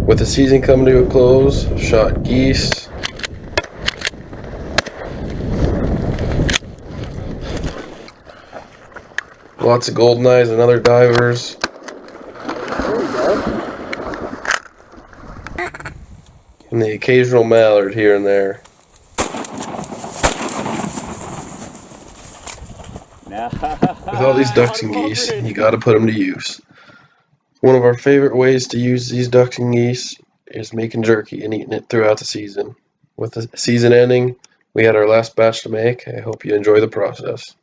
With the season coming to a close, shot geese, lots of goldeneyes and other divers, and the occasional mallard here and there. With all these ducks and geese, you gotta put them to use. One of our favorite ways to use these ducks and geese is making jerky and eating it throughout the season. With the season ending, we had our last batch to make. I hope you enjoy the process.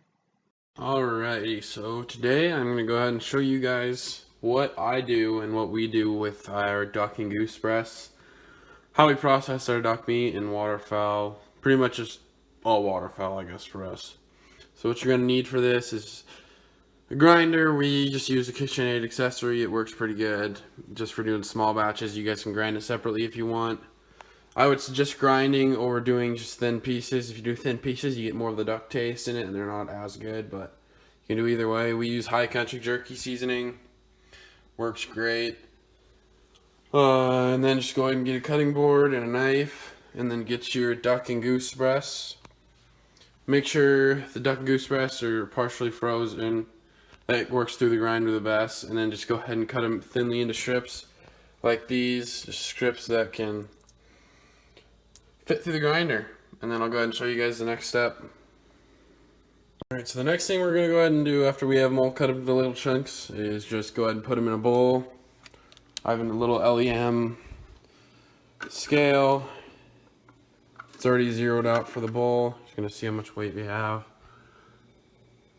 Alrighty, so today I'm going to go ahead and show you guys what I do and what we do with our duck and goose breasts. How we process our duck meat and waterfowl. Pretty much just all waterfowl, I guess, for us. So what you're going to need for this is a grinder. We just use a KitchenAid accessory. It works pretty good. Just for doing small batches, you guys can grind it separately if you want. I would suggest grinding over doing just thin pieces. If you do thin pieces, you get more of the duck taste in it, and they're not as good, but you can do either way. We use High Country jerky seasoning. Works great. And then just go ahead and get a cutting board and a knife, and then get your duck and goose breasts. Make sure the duck and goose breasts are partially frozen. That works through the grinder the best. And then just go ahead and cut them thinly into strips like these. Just strips that can fit through the grinder. And then I'll go ahead and show you guys the next step. Alright, so the next thing we're going to go ahead and do after we have them all cut up into little chunks is just go ahead and put them in a bowl. I have a little LEM scale. It's already zeroed out for the bowl. Just going to see how much weight we have.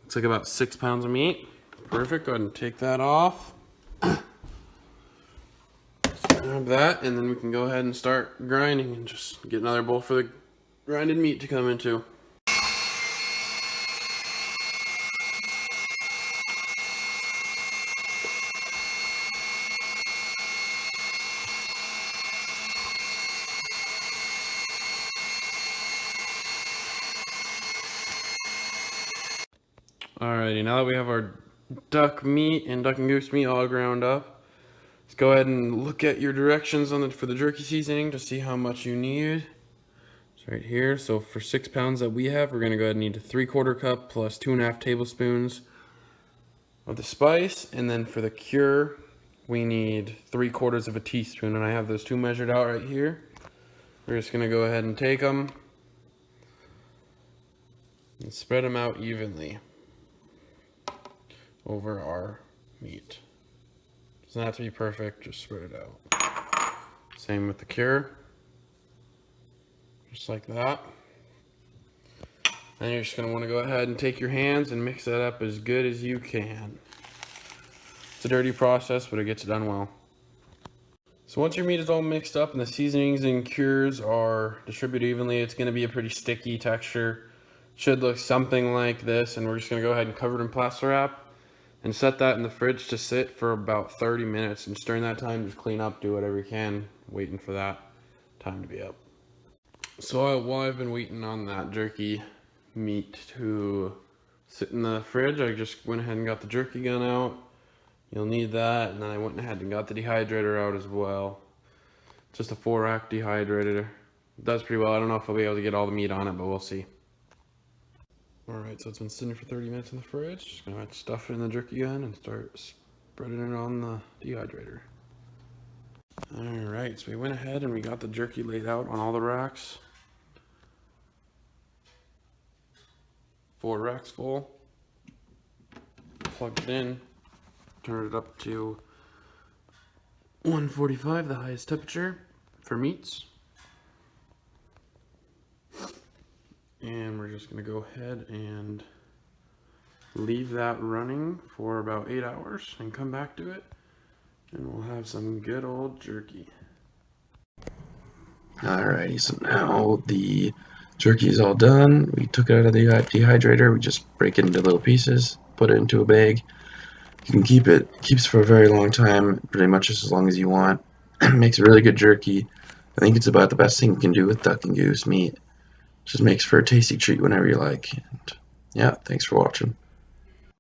Looks like about 6 pounds of meat. Perfect. Go ahead and take that off. Grab that, and then we can go ahead and start grinding and just get another bowl for the grinded meat to come into. Alrighty, now that we have our duck meat and duck and goose meat all ground up, let's go ahead and look at your directions for the jerky seasoning to see how much you need. It's right here. So for 6 pounds that we have, we're going to go ahead and need a 3/4 cup plus 2.5 tablespoons of the spice. And then for the cure, we need 3/4 of a teaspoon. And I have those two measured out right here. We're just going to go ahead and take them and spread them out evenly over our meat. Doesn't have to be perfect, just spread it out. Same with the cure. Just like that. Then you're just going to want to go ahead and take your hands and mix that up as good as you can. It's a dirty process, but it gets it done well. So once your meat is all mixed up and the seasonings and cures are distributed evenly, it's going to be a pretty sticky texture. Should look something like this, and we're just going to go ahead and cover it in plaster wrap and set that in the fridge to sit for about 30 minutes. And just during that time, just clean up, do whatever you can, waiting for that time to be up. So while I've been waiting on that jerky meat to sit in the fridge, I just went ahead and got the jerky gun out. You'll need that, and then I went ahead and got the dehydrator out as well. Just a 4-rack dehydrator. It does pretty well. I don't know if I'll be able to get all the meat on it, but we'll see. Alright, so it's been sitting for 30 minutes in the fridge. Just gonna stuff it in the jerky gun and start spreading it on the dehydrator. Alright, so we went ahead and we got the jerky laid out on all the racks. 4 racks full. Plugged it in. Turned it up to 145, the highest temperature for meats. And we're just going to go ahead and leave that running for about 8 hours and come back to it. And we'll have some good old jerky. Alrighty, so now the jerky is all done. We took it out of the dehydrator. We just break it into little pieces, put it into a bag. You can keeps for a very long time, pretty much just as long as you want. Makes a really good jerky. I think it's about the best thing you can do with duck and goose meat. Just makes for a tasty treat whenever you like. And yeah, thanks for watching.